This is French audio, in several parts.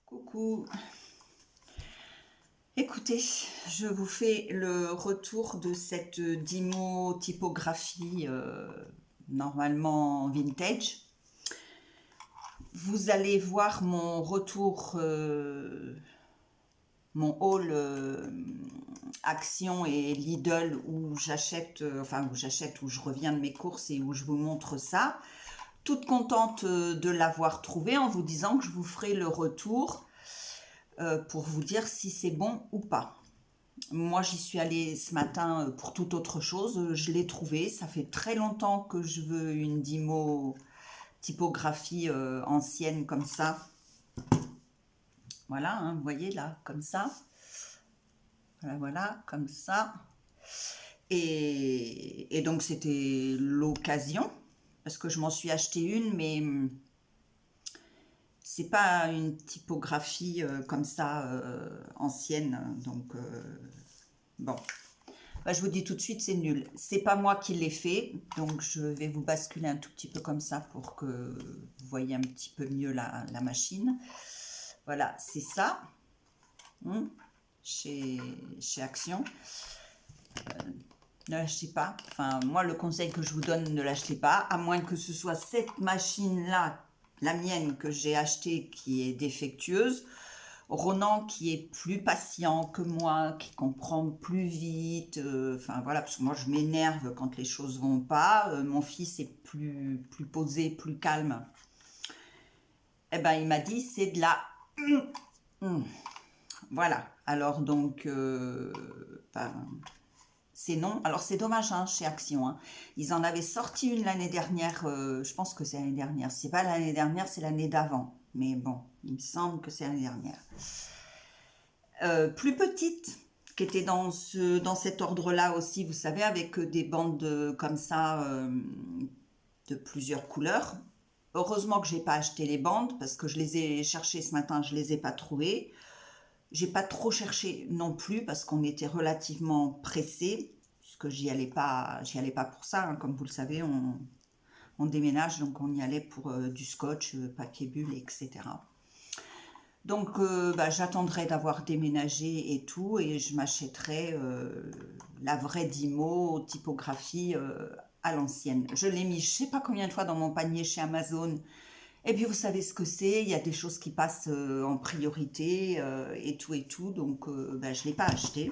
Coucou. Écoutez, je vous fais le retour de cette Dymo typographie normalement vintage. Vous allez voir mon retour, mon haul Action et Lidl où j'achète, où je reviens de mes courses et où je vous montre ça. Toute contente de l'avoir trouvé en vous disant que je vous ferai le retour pour vous dire si c'est bon ou pas. Moi, j'y suis allée ce matin pour toute autre chose. Je l'ai trouvé. Ça fait très longtemps que je veux une Dymo typographie ancienne comme ça. Voilà, hein, vous voyez là, comme ça. Voilà, voilà, comme ça. Et donc, c'était l'occasion, parce que je m'en suis acheté une, mais c'est pas une typographie comme ça ancienne. Donc, bon. Bah, je vous dis tout de suite, c'est nul. C'est pas moi qui l'ai fait, donc je vais vous basculer un tout petit peu comme ça pour que vous voyez un petit peu mieux la machine. Voilà, c'est ça, chez Action. Ne l'achetez pas. Enfin, moi, le conseil que je vous donne, ne l'achetez pas, à moins que ce soit cette machine-là, la mienne, que j'ai achetée, qui est défectueuse. Ronan qui est plus patient que moi, qui comprend plus vite, enfin voilà, parce que moi je m'énerve quand les choses vont pas, mon fils est plus posé, plus calme. Eh ben il m'a dit c'est de la voilà, alors donc c'est non. Alors c'est dommage hein, chez Action, hein. Ils en avaient sorti une l'année dernière, je pense que c'est l'année dernière, si c'est pas l'année dernière, c'est l'année d'avant, mais bon, il me semble que c'est l'année dernière. Plus petite, qui était dans cet ordre-là aussi, vous savez, avec des bandes comme ça, de plusieurs couleurs. Heureusement que j'ai pas acheté les bandes, parce que je les ai cherchées ce matin, je les ai pas trouvées. J'ai pas trop cherché non plus, parce qu'on était relativement pressés, puisque j'y allais pas pour ça, hein. Comme vous le savez, on déménage, donc on y allait pour du scotch, papier bulle, etc. Donc, j'attendrai d'avoir déménagé et tout, et je m'achèterai la vraie Dymo typographie à l'ancienne. Je l'ai mis je sais pas combien de fois dans mon panier chez Amazon. Et puis vous savez ce que c'est, il y a des choses qui passent en priorité et tout, donc je l'ai pas acheté.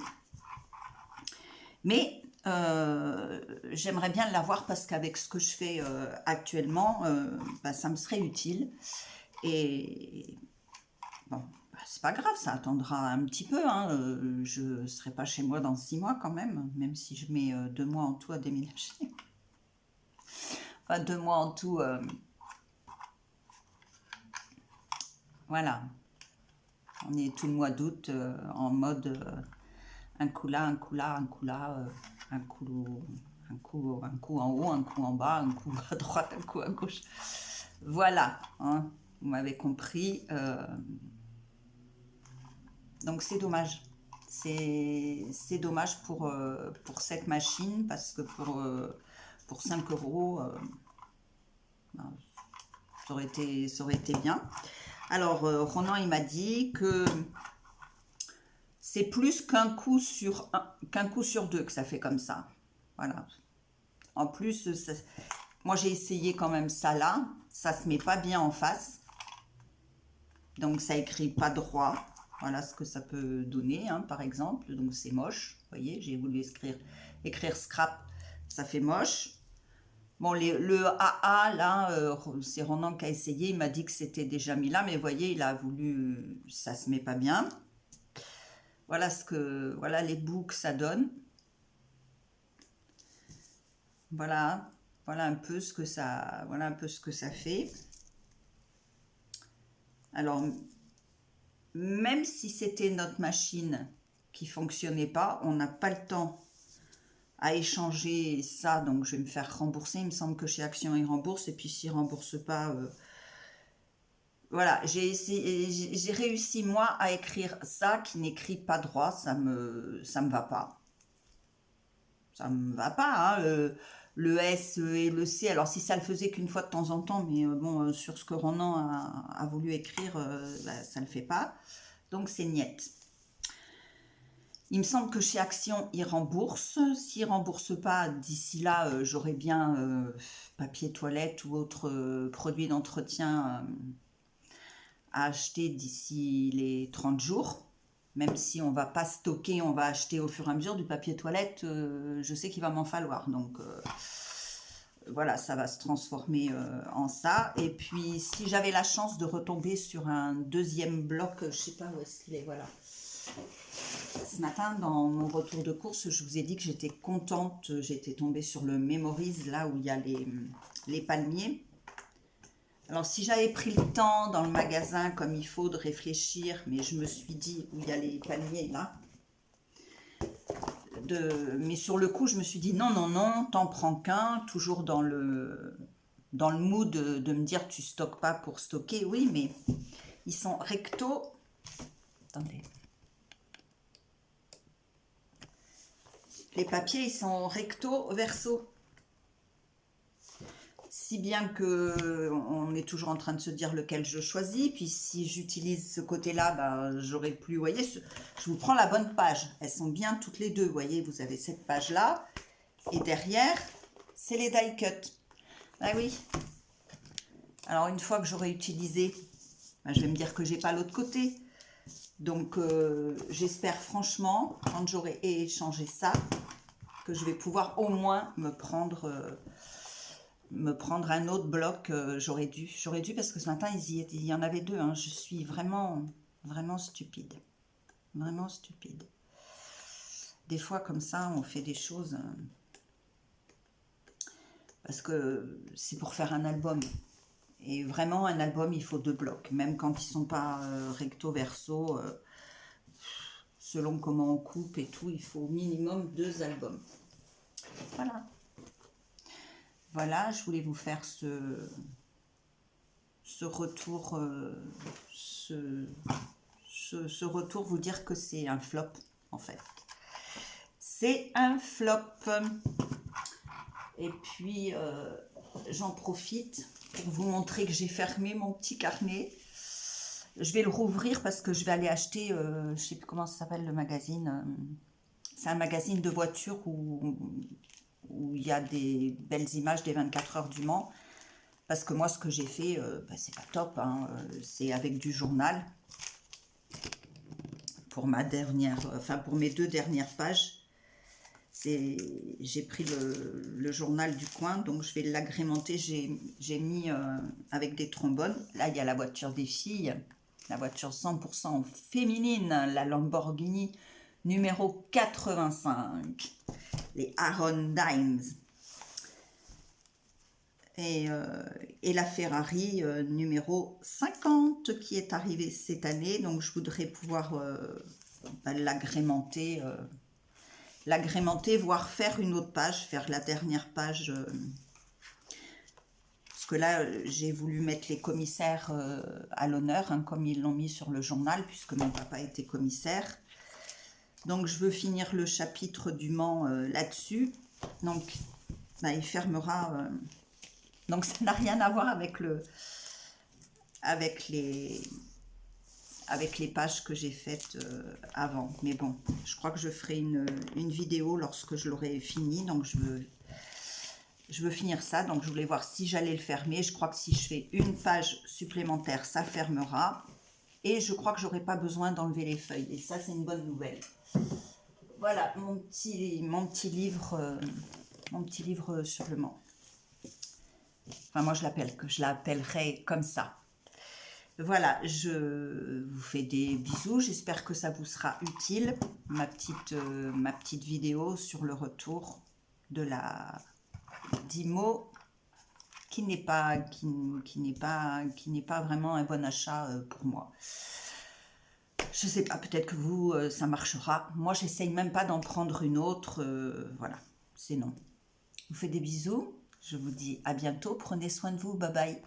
Mais j'aimerais bien l'avoir parce qu'avec ce que je fais actuellement, ça me serait utile. Et bon, c'est pas grave, ça attendra un petit peu, hein. Je ne serai pas chez moi dans 6 mois quand même si je mets 2 mois en tout à déménager. Enfin, 2 mois en tout. Voilà. On est tout le mois d'août en mode un coup là, un coup là, un coup là, un coup en haut, un coup en bas, un coup à droite, un coup à gauche. Voilà, hein, vous m'avez compris. Donc c'est dommage. C'est dommage pour cette machine parce que pour 5 euros, ça aurait été bien. Alors Ronan il m'a dit que c'est plus qu'un coup sur deux que ça fait comme ça. Voilà. En plus, moi j'ai essayé quand même ça là, ça se met pas bien en face. Donc ça écrit pas droit. Voilà ce que ça peut donner, hein, par exemple. Donc c'est moche. Vous voyez, j'ai voulu écrire scrap, ça fait moche. Bon, le AA, là, c'est Ronan qui a essayé. Il m'a dit que c'était déjà mis là, mais vous voyez, il a voulu... Ça se met pas bien. Voilà voilà les bouts que ça donne. Voilà, voilà un peu ce que ça fait. Alors, même si c'était notre machine qui fonctionnait pas, on n'a pas le temps à échanger ça, donc je vais me faire rembourser. Il me semble que chez Action ils remboursent, et puis s'ils remboursent pas, voilà, j'ai réussi moi à écrire ça qui n'écrit pas droit, ça me va pas. Ça me va pas, hein. le S et le C. Alors si ça le faisait qu'une fois de temps en temps, mais bon, sur ce que Ronan a voulu écrire, bah, ça ne le fait pas. Donc c'est niette. Il me semble que chez Action, ils remboursent. S'ils ne remboursent pas, d'ici là, j'aurai bien papier toilette ou autre produit d'entretien à acheter d'ici les 30 jours. Même si on ne va pas stocker, on va acheter au fur et à mesure du papier toilette, je sais qu'il va m'en falloir. Donc voilà, ça va se transformer en ça. Et puis si j'avais la chance de retomber sur un deuxième bloc, je ne sais pas où est-ce qu'il est, voilà. Ce matin, dans mon retour de course, je vous ai dit que j'étais contente. J'étais tombée sur le Memories, là où il y a les palmiers. Alors, si j'avais pris le temps dans le magasin, comme il faut, de réfléchir, mais je me suis dit, où il y a les palmiers, là. Mais sur le coup, je me suis dit, non, non, non, t'en prends qu'un, toujours dans le mood de me dire, tu stockes pas pour stocker. Oui, mais ils sont recto. Attendez. Les papiers, ils sont recto verso. Si bien que on est toujours en train de se dire lequel je choisis. Puis si j'utilise ce côté-là, bah, j'aurai plus... Vous voyez, je vous prends la bonne page. Elles sont bien toutes les deux. Vous voyez, vous avez cette page-là. Et derrière, c'est les die cut. Ah oui. Alors, une fois que j'aurai utilisé, bah, je vais me dire que j'ai pas l'autre côté. Donc, j'espère franchement, quand j'aurai échangé ça, que je vais pouvoir au moins me prendre un autre bloc. J'aurais dû parce que ce matin, il y en avait deux. Hein. Je suis vraiment, vraiment stupide. Vraiment stupide. Des fois, comme ça, on fait des choses... parce que c'est pour faire un album. Et vraiment, un album, il faut 2 blocs. Même quand ils ne sont pas recto verso, selon comment on coupe et tout, il faut au minimum 2 albums. Voilà. Voilà, je voulais vous faire ce retour, ce retour, vous dire que c'est un flop, en fait. C'est un flop. Et puis, j'en profite pour vous montrer que j'ai fermé mon petit carnet. Je vais le rouvrir parce que je vais aller acheter, je ne sais plus comment ça s'appelle le magazine. C'est un magazine de voitures où il y a des belles images des 24 heures du Mans. Parce que moi, ce que j'ai fait, bah, c'est pas top. Hein. C'est avec du journal. Pour ma dernière, enfin pour mes 2 dernières pages. J'ai pris le journal du coin, donc je vais l'agrémenter. J'ai mis avec des trombones. Là, il y a la voiture des filles, la voiture 100% féminine, la Lamborghini numéro 85, les Aaron Dimes. Et la Ferrari numéro 50 qui est arrivée cette année. Donc, je voudrais pouvoir l'agrémenter. Voire faire une autre page, faire la dernière page. Parce que là, j'ai voulu mettre les commissaires à l'honneur, hein, comme ils l'ont mis sur le journal, puisque mon papa était commissaire. Donc, je veux finir le chapitre du Mans là-dessus. Donc, bah, il fermera... Donc, ça n'a rien à voir avec les pages que j'ai faites avant. Mais bon, je crois que je ferai une vidéo lorsque je l'aurai fini. Donc, je veux finir ça. Donc, je voulais voir si j'allais le fermer. Je crois que si je fais une page supplémentaire, ça fermera. Et je crois que j'aurai pas besoin d'enlever les feuilles. Et ça, c'est une bonne nouvelle. Voilà, mon petit livre sur le Mans. Enfin, moi, je l'appellerai comme ça. Voilà, je vous fais des bisous. J'espère que ça vous sera utile, ma petite vidéo sur le retour de la Dymo, qui n'est pas vraiment un bon achat pour moi. Je sais pas, peut-être que vous, ça marchera. Moi, j'essaye même pas d'en prendre une autre. Voilà, c'est non. Je vous fais des bisous. Je vous dis à bientôt. Prenez soin de vous. Bye bye.